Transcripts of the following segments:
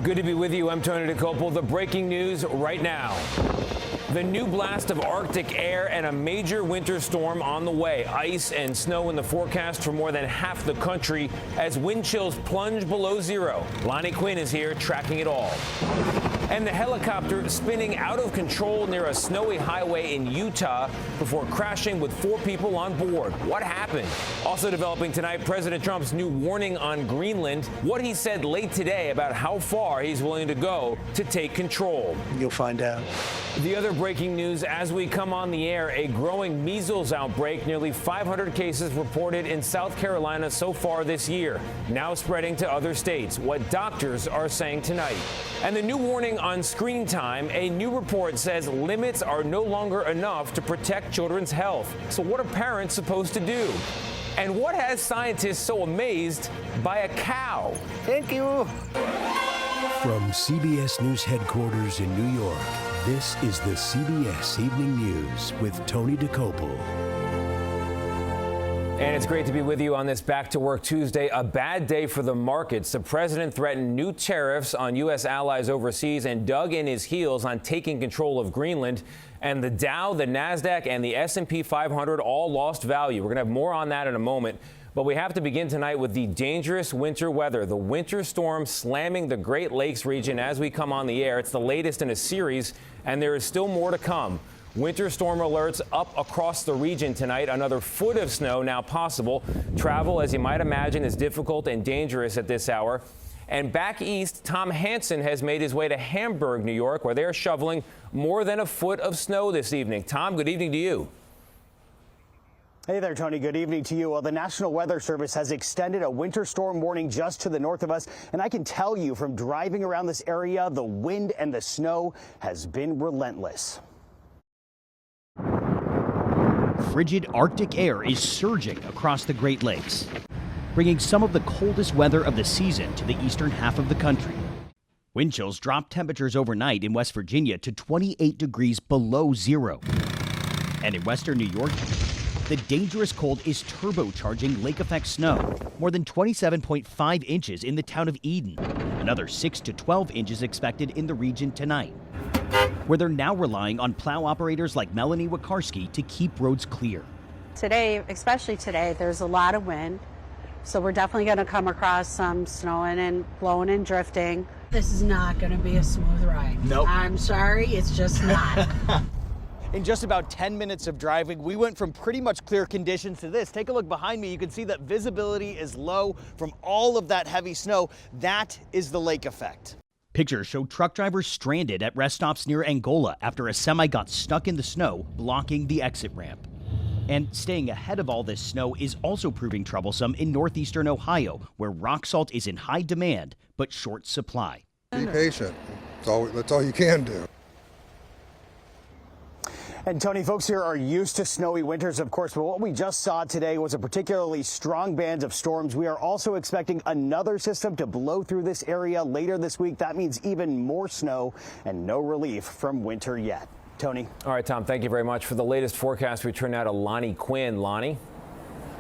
Good to be with you. I'm Tony DeCopel. The breaking news right now. The new blast of Arctic air and a major winter storm on the way. Ice and snow in the forecast for more than half the country as wind chills plunge below zero. Lonnie Quinn is here tracking it all. And the helicopter spinning out of control near a snowy highway in Utah before crashing with 4 people on board. What happened? Also developing tonight, President Trump's new warning on Greenland. What he said late today about how far he's willing to go to take control. You'll find out. The other breaking news as we come on the air, a growing measles outbreak. Nearly 500 cases reported in South Carolina so far this year, now spreading to other states. What doctors are saying tonight. And the new warning on screen time. A new report says limits are no longer enough to protect children's health. So what are parents supposed to do? And what has scientists so amazed by a cow? Thank you. From CBS News headquarters in New York, this is the CBS Evening News with Tony DeCopel. And it's great to be with you on this Back to Work Tuesday. A bad day for the markets. The president threatened new tariffs on U.S. allies overseas and dug in his heels on taking control of Greenland. And the Dow, the NASDAQ, and the S&P 500 all lost value. We're going to have more on that in a moment. But we have to begin tonight with the dangerous winter weather. The winter storm slamming the Great Lakes region as we come on the air. It's the latest in a series, and there is still more to come. Winter storm alerts up across the region tonight. Another foot of snow now possible. Travel, as you might imagine, is difficult and dangerous at this hour. And back east, Tom Hansen has made his way to Hamburg, New York, where they're shoveling more than a foot of snow this evening. Tom, good evening to you. Hey there, Tony. Good evening to you. Well, the National Weather Service has extended a winter storm warning just to the north of us. And I can tell you from driving around this area, the wind and the snow has been relentless. Frigid Arctic air is surging across the Great Lakes, bringing some of the coldest weather of the season to the eastern half of the country. Wind chills dropped temperatures overnight in West Virginia to 28 degrees below zero. And in western New York, the dangerous cold is turbocharging lake-effect snow. More than 27.5 inches in the town of Eden. Another 6 to 12 inches expected in the region tonight, where they're now relying on plow operators like Melanie Wakarski to keep roads clear. Today, especially today, there's a lot of wind, so we're definitely going to come across some snowing and blowing and drifting. This is not going to be a smooth ride. Nope. I'm sorry, it's just not. In just about 10 minutes of driving, we went from pretty much clear conditions to this. Take a look behind me. You can see that visibility is low from all of that heavy snow. That is the lake effect. Pictures show truck drivers stranded at rest stops near Angola after a semi got stuck in the snow, blocking the exit ramp. And staying ahead of all this snow is also proving troublesome in northeastern Ohio, where rock salt is in high demand but short supply. Be patient. That's all you can do. And Tony, folks here are used to snowy winters, of course, but what we just saw today was a particularly strong band of storms. We are also expecting another system to blow through this area later this week. That means even more snow and no relief from winter yet. Tony. All right, Tom, thank you very much. For the latest forecast, we turn now to Lonnie Quinn. Lonnie?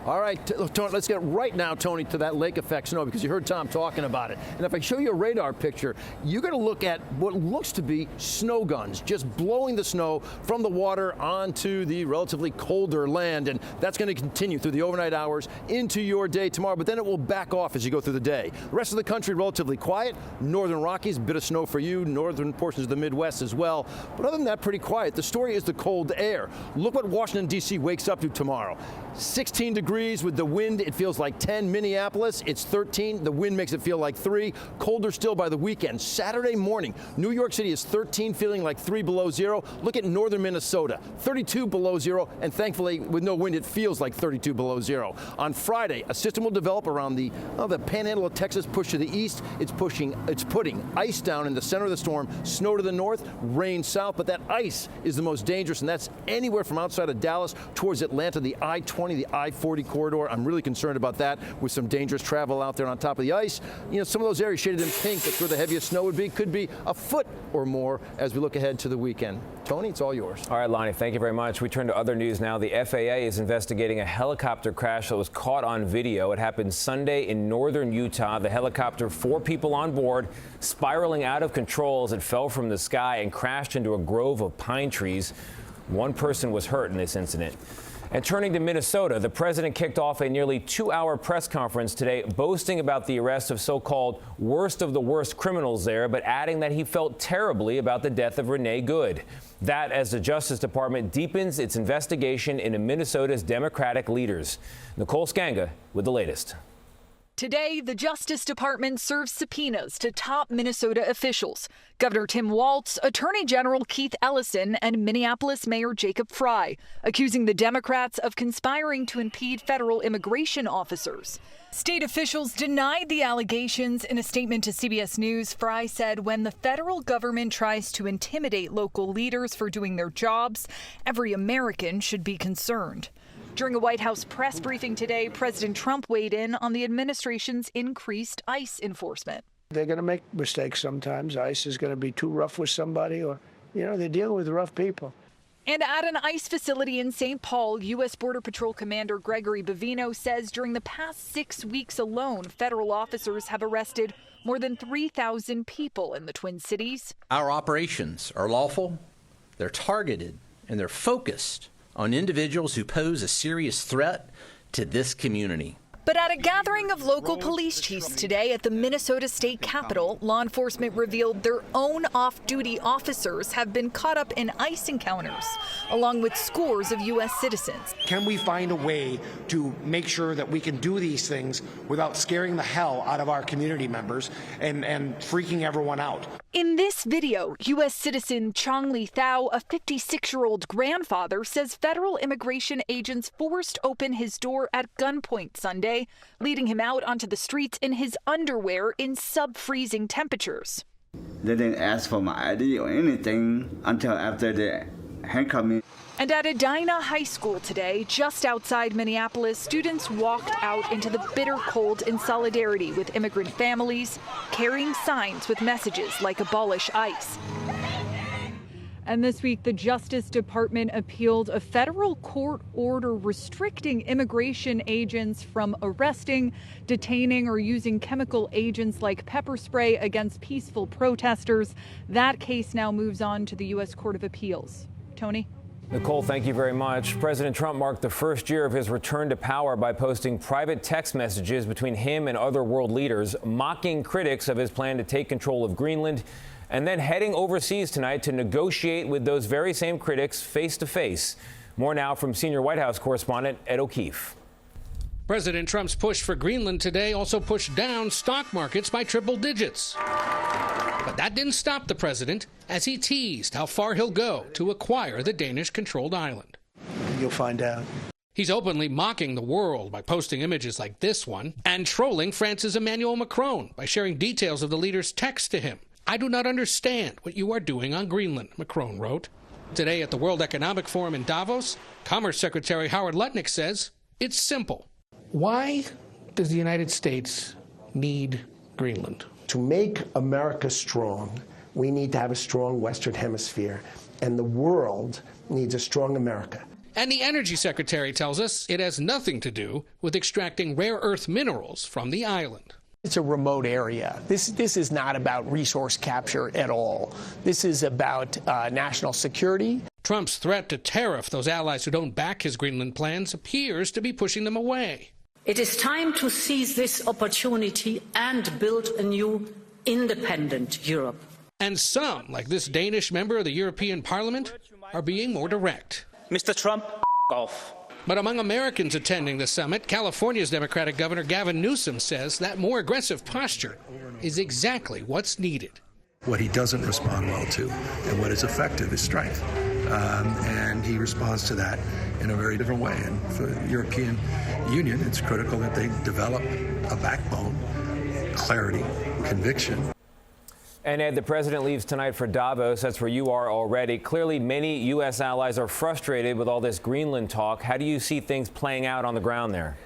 All right, Tony, let's get right now, Tony, to that lake effect snow, because you heard Tom talking about it. And if I show you a radar picture, you're going to look at what looks to be snow guns, just blowing the snow from the water onto the relatively colder land. And that's going to continue through the overnight hours into your day tomorrow, but then it will back off as you go through the day. The rest of the country, relatively quiet. Northern Rockies, a bit of snow for you. Northern portions of the Midwest as well. But other than that, pretty quiet. The story is the cold air. Look what Washington, D.C. wakes up to tomorrow. 16 degrees with the wind, it feels like 10. Minneapolis, it's 13. The wind makes it feel like 3. Colder still by the weekend. Saturday morning, New York City is 13, feeling like 3 below zero. Look at northern Minnesota, 32 below zero, and thankfully, with no wind, it feels like 32 below zero. On Friday, a system will develop around the panhandle of Texas, push to the east. It's putting ice down in the center of the storm, snow to the north, rain south, but that ice is the most dangerous, and that's anywhere from outside of Dallas towards Atlanta, the I-20, the I-40 corridor. I'm really concerned about that with some dangerous travel out there on top of the ice. You know, some of those areas shaded in pink, that's where the heaviest snow would be, could be a foot or more as we look ahead to the weekend. Tony, it's all yours. All right, Lonnie, thank you very much. We turn to other news now. The FAA is investigating a helicopter crash that was caught on video. It happened Sunday in northern Utah. The helicopter, 4 people on board, spiraling out of control as it fell from the sky and crashed into a grove of pine trees. 1 person was hurt in this incident. And turning to Minnesota, the president kicked off a nearly 2-hour press conference today, boasting about the arrest of so-called worst of the worst criminals there, but adding that he felt terribly about the death of Renee Good. That as the Justice Department deepens its investigation into Minnesota's Democratic leaders. Nicole Skanga with the latest. Today, the Justice Department serves subpoenas to top Minnesota officials. Governor Tim Walz, Attorney General Keith Ellison, and Minneapolis Mayor Jacob Frey, accusing the Democrats of conspiring to impede federal immigration officers. State officials denied the allegations. In a statement to CBS News, Frey said when the federal government tries to intimidate local leaders for doing their jobs, every American should be concerned. During a White House press briefing today, President Trump weighed in on the administration's increased ICE enforcement. They're going to make mistakes sometimes. ICE is going to be too rough with somebody, or, they're dealing with rough people. And at an ICE facility in St. Paul, U.S. Border Patrol Commander Gregory Bavino says during the past 6 weeks alone, federal officers have arrested more than 3,000 people in the Twin Cities. Our operations are lawful, they're targeted, and they're focused on individuals who pose a serious threat to this community. But at a gathering of local police chiefs today at the Minnesota State Capitol, law enforcement revealed their own off-duty officers have been caught up in ICE encounters, along with scores of U.S. citizens. Can we find a way to make sure that we can do these things without scaring the hell out of our community members and freaking everyone out? In this video, U.S. citizen Chong Li Thao, a 56-year-old grandfather, says federal immigration agents forced open his door at gunpoint Sunday, leading him out onto the streets in his underwear in sub-freezing temperatures. They didn't ask for my ID or anything until after they handcuffed me. And at Edina High School today, just outside Minneapolis, students walked out into the bitter cold in solidarity with immigrant families, carrying signs with messages like "Abolish ICE." And this week, the Justice Department appealed a federal court order restricting immigration agents from arresting, detaining, or using chemical agents like pepper spray against peaceful protesters. That case now moves on to the U.S. Court of Appeals. Tony? Nicole, thank you very much. President Trump marked the first year of his return to power by posting private text messages between him and other world leaders, mocking critics of his plan to take control of Greenland, and then heading overseas tonight to negotiate with those very same critics face to face. More now from senior White House correspondent Ed O'Keefe. President Trump's push for Greenland today also pushed down stock markets by triple digits. But that didn't stop the president as he teased how far he'll go to acquire the Danish-controlled island. You'll find out. He's openly mocking the world by posting images like this one and trolling France's Emmanuel Macron by sharing details of the leader's text to him. "I do not understand what you are doing on Greenland," Macron wrote. Today at the World Economic Forum in Davos, Commerce Secretary Howard Lutnick says it's simple. Why does the United States need Greenland? To make America strong, we need to have a strong Western Hemisphere, and the world needs a strong America. And the Energy Secretary tells us it has nothing to do with extracting rare earth minerals from the island. It's a remote area. This is not about resource capture at all. This is about national security. Trump's threat to tariff those allies who don't back his Greenland plans appears to be pushing them away. It is time to seize this opportunity and build a new, independent Europe. And some, like this Danish member of the European Parliament, are being more direct. Mr. Trump, off. But among Americans attending the summit, California's Democratic Governor Gavin Newsom says that more aggressive posture is exactly what's needed. What he doesn't respond well to and what is effective is strength. And he responds to that in a very different way. And for the European Union, it's critical that they develop a backbone, clarity, conviction. And Ed, the president leaves tonight for Davos. That's where you are already. Clearly, many U.S. allies are frustrated with all this Greenland talk. How do you see things playing out on the ground there?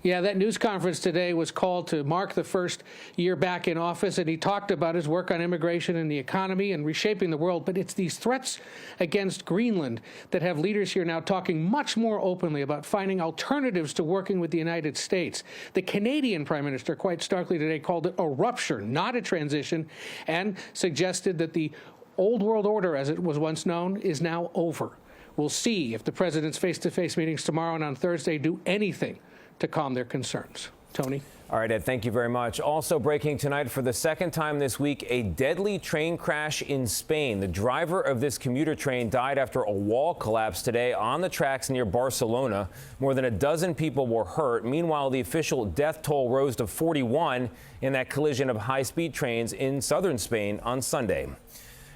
Yeah, that news conference today was called to mark the first year back in office, and he talked about his work on immigration and the economy and reshaping the world. But it's these threats against Greenland that have leaders here now talking much more openly about finding alternatives to working with the United States. The Canadian Prime Minister, quite starkly today, called it a rupture, not a transition, and suggested that the old world order, as it was once known, is now over. We'll see if the president's face-to-face meetings tomorrow and on Thursday do anything to calm their concerns. Tony? All right, Ed, thank you very much. Also breaking tonight for the second time this week, a deadly train crash in Spain. The driver of this commuter train died after a wall collapsed today on the tracks near Barcelona. More than a dozen people were hurt. Meanwhile, the official death toll rose to 41 in that collision of high-speed trains in southern Spain on Sunday.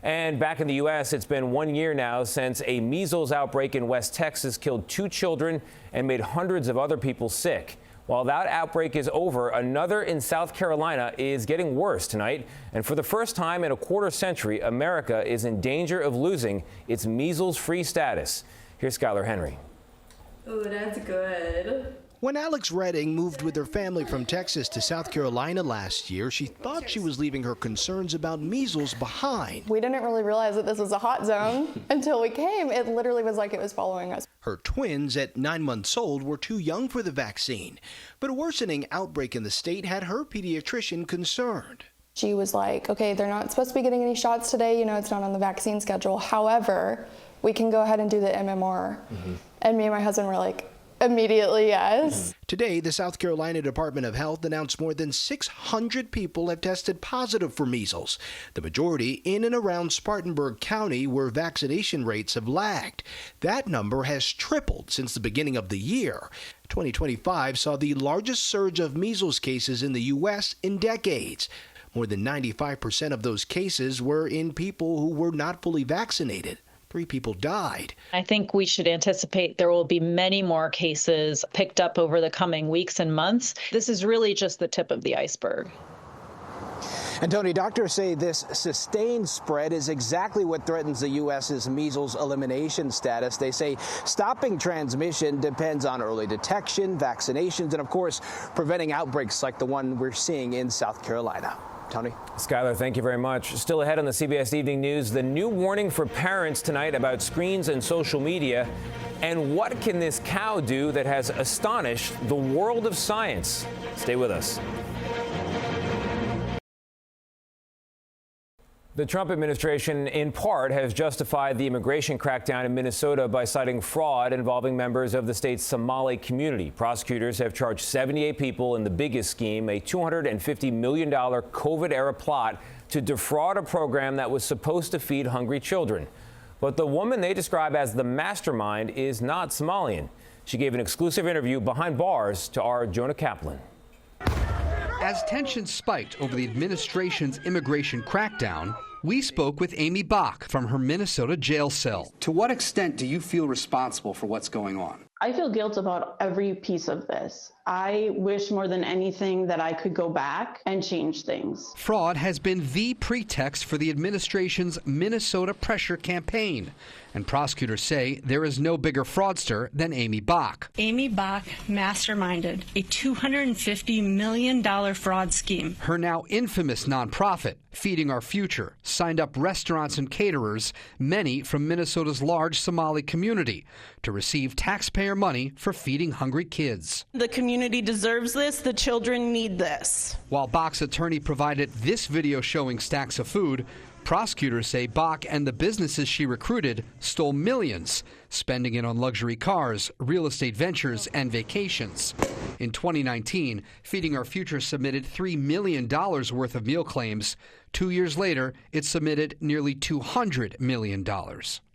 And back in the U.S., it's been 1 year now since a measles outbreak in West Texas killed 2 children and made hundreds of other people sick. While that outbreak is over, another in South Carolina is getting worse tonight. And for the first time in a quarter century, America is in danger of losing its measles-free status. Here's Skylar Henry. Oh, that's good. When Alex Redding moved with her family from Texas to South Carolina last year, she thought she was leaving her concerns about measles behind. We didn't really realize that this was a hot zone until we came. It literally was like it was following us. Her twins, at 9 months old, were too young for the vaccine. But a worsening outbreak in the state had her pediatrician concerned. She was like, okay, they're not supposed to be getting any shots today. You know, it's not on the vaccine schedule. However, we can go ahead and do the MMR. And me and my husband were like, immediately, yes. Today, the South Carolina Department of Health announced more than 600 people have tested positive for measles, the majority in and around Spartanburg County, where vaccination rates have lagged. That number has tripled since the beginning of the year. 2025 saw the largest surge of measles cases in the U.S. in decades. More than 95% of those cases were in people who were not fully vaccinated. 3 people died. I think we should anticipate there will be many more cases picked up over the coming weeks and months. This is really just the tip of the iceberg. And Tony, doctors say this sustained spread is exactly what threatens the U.S.'s measles elimination status. They say stopping transmission depends on early detection, vaccinations, and of course, preventing outbreaks like the one we're seeing in South Carolina. Tony? Skylar, thank you very much. Still ahead on the CBS Evening News, the new warning for parents tonight about screens and social media. And what can this cow do that has astonished the world of science? Stay with us. The Trump administration, in part, has justified the immigration crackdown in Minnesota by citing fraud involving members of the state's Somali community. Prosecutors have charged 78 people in the biggest scheme, a $250 million COVID-era plot to defraud a program that was supposed to feed hungry children. But the woman they describe as the mastermind is not Somalian. She gave an exclusive interview behind bars to our Jonah Kaplan. As tensions spiked over the administration's immigration crackdown, we spoke with Amy Bach from her Minnesota jail cell. To what extent do you feel responsible for what's going on? I feel guilt about every piece of this. I wish more than anything that I could go back and change things. Fraud has been the pretext for the administration's Minnesota pressure campaign. And prosecutors say there is no bigger fraudster than Amy Bach. Amy Bach masterminded a $250 million fraud scheme. Her now infamous nonprofit, Feeding Our Future, signed up restaurants and caterers, many from Minnesota's large Somali community, to receive taxpayer money for feeding hungry kids. The community deserves this. The children need this. While Bach's attorney provided this video showing stacks of food, prosecutors say Bach and the businesses she recruited stole millions, spending it on luxury cars, real estate ventures, and vacations. In 2019, Feeding Our Future submitted $3 million worth of meal claims. 2 years later, it submitted nearly $200 million.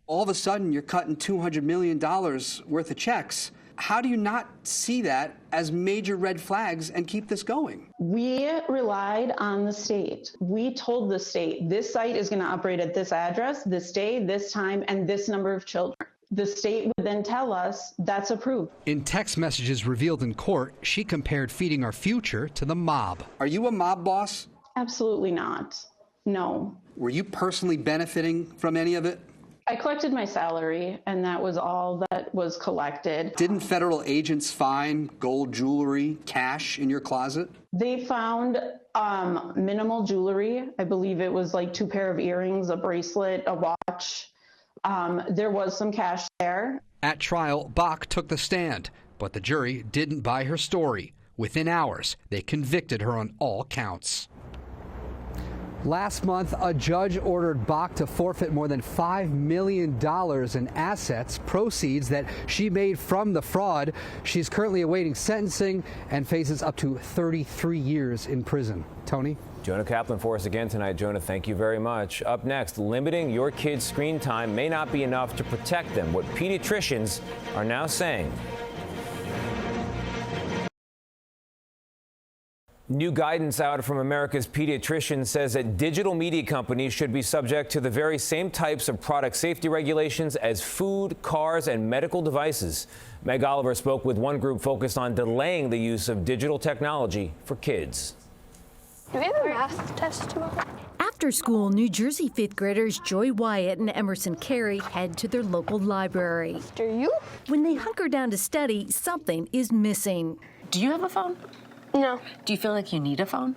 All of a sudden, you're cutting $200 million worth of checks. How do you not see that as major red flags and keep this going? We relied on the state. We told the state, this site is going to operate at this address, this day, this time, and this number of children. The state would then tell us that's approved. In text messages revealed in court, she compared Feeding Our Future to the mob. Are you a mob boss? Absolutely not. No. Were you personally benefiting from any of it? I collected my salary, and that was all that was collected. Didn't federal agents find gold jewelry, cash in your closet? They found minimal jewelry. I believe it was like 2 pair of earrings, a bracelet, a watch. There was some cash there. At trial, Bach took the stand, but the jury didn't buy her story. Within hours, they convicted her on all counts. Last month, a judge ordered Bach to forfeit more than $5 million in assets, proceeds that she made from the fraud. She's currently awaiting sentencing and faces up to 33 years in prison. Tony? Jonah Kaplan for us again tonight. Jonah, thank you very much. Up next, limiting your kids' screen time may not be enough to protect them. What pediatricians are now saying. New guidance out from America's pediatricians says that digital media companies should be subject to the very same types of product safety regulations as food, cars, and medical devices. Meg Oliver spoke with one group focused on delaying the use of digital technology for kids. Do we have a math test tomorrow? After school, New Jersey fifth graders Joy Wyatt and Emerson Carey head to their local library. Do you? When they hunker down to study, something is missing. Do you have a phone? No. Do you feel like you need a phone?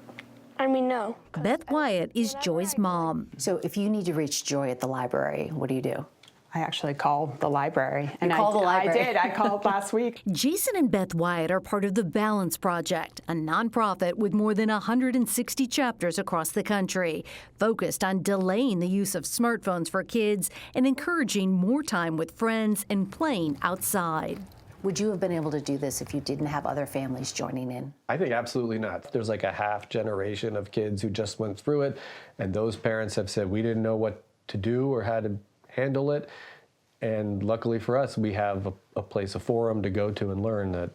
I mean, no. Beth Wyatt is Joy's mom. So if you need to reach Joy at the library, what do? I actually called the library. And I did. I called last week. Jason and Beth Wyatt are part of the Balance Project, a nonprofit with more than 160 chapters across the country, focused on delaying the use of smartphones for kids and encouraging more time with friends and playing outside. Would you have been able to do this if you didn't have other families joining in? I think absolutely not. There's like a half generation of kids who just went through it, and those parents have said, we didn't know what to do or how to handle it. And luckily for us, we have a place, a forum to go to and learn that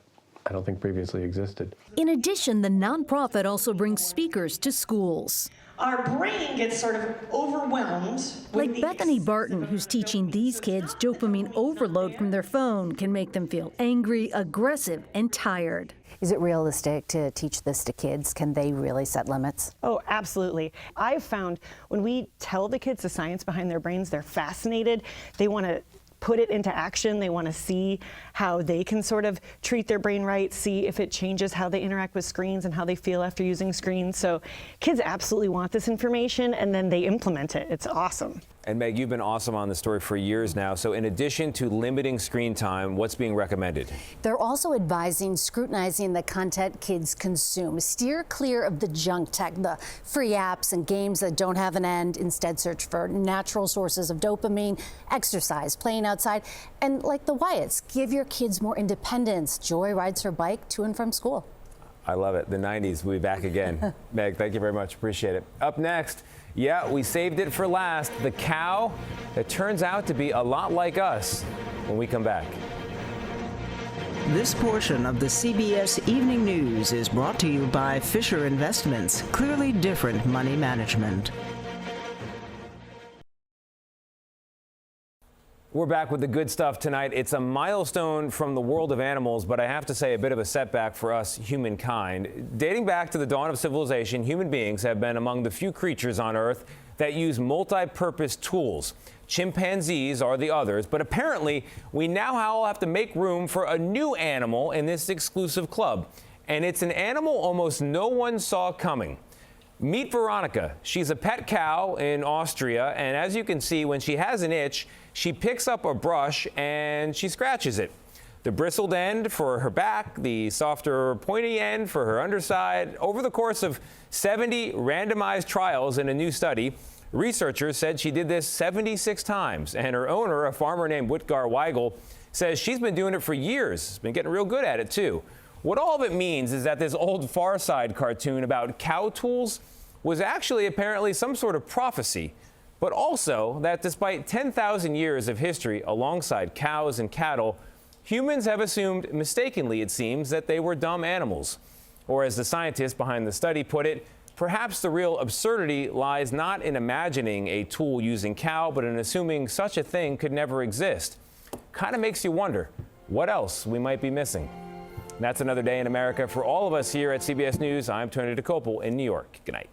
I don't think previously existed. In addition, the nonprofit also brings speakers to schools. Our brain gets sort of overwhelmed. Like Bethany Barton, who's teaching these kids dopamine overload from their phone can make them feel angry, aggressive, and tired. Is it realistic to teach this to kids? Can they really set limits? Oh, absolutely. I've found when we tell the kids the science behind their brains, they're fascinated. They want to put it into action. They want to see how they can sort of treat their brain right, see if it changes how they interact with screens and how they feel after using screens. So kids absolutely want this information, and then they implement it. It's awesome. And Meg, you've been awesome on this story for years now. So in addition to limiting screen time, what's being recommended? They're also advising scrutinizing the content kids consume. Steer clear of the junk tech, the free apps and games that don't have an end. Instead, search for natural sources of dopamine, exercise, playing outside, and like the Wyatts, give your kids more independence. Joy rides her bike to and from school. I love it. The 90s. We'll be back again. Meg, thank you very much. Appreciate it. Up next, yeah, we saved it for last. The cow that turns out to be a lot like us when we come back. This portion of the CBS Evening News is brought to you by Fisher Investments, clearly different money management. We're back with the good stuff tonight. It's a milestone from the world of animals, but I have to say a bit of a setback for us humankind. Dating back to the dawn of civilization, human beings have been among the few creatures on Earth that use multi-purpose tools. Chimpanzees are the others, but apparently we now all have to make room for a new animal in this exclusive club. And it's an animal almost no one saw coming. Meet Veronica. She's a pet cow in Austria, and as you can see, when she has an itch, she picks up a brush and she scratches it. The bristled end for her back, the softer pointy end for her underside. Over the course of 70 randomized trials in a new study, researchers said she did this 76 times, and her owner, a farmer named Whitgar Weigel, says she's been doing it for years. She's been getting real good at it too. What all of it means is that this old Far Side cartoon about cow tools was actually apparently some sort of prophecy, but also that despite 10,000 years of history alongside cows and cattle, humans have assumed, mistakenly it seems, that they were dumb animals. Or as the scientists behind the study put it, perhaps the real absurdity lies not in imagining a tool using cow, but in assuming such a thing could never exist. Kind of makes you wonder what else we might be missing. And that's another day in America. For all of us here at CBS News, I'm Tony DeCopel in New York. Good night.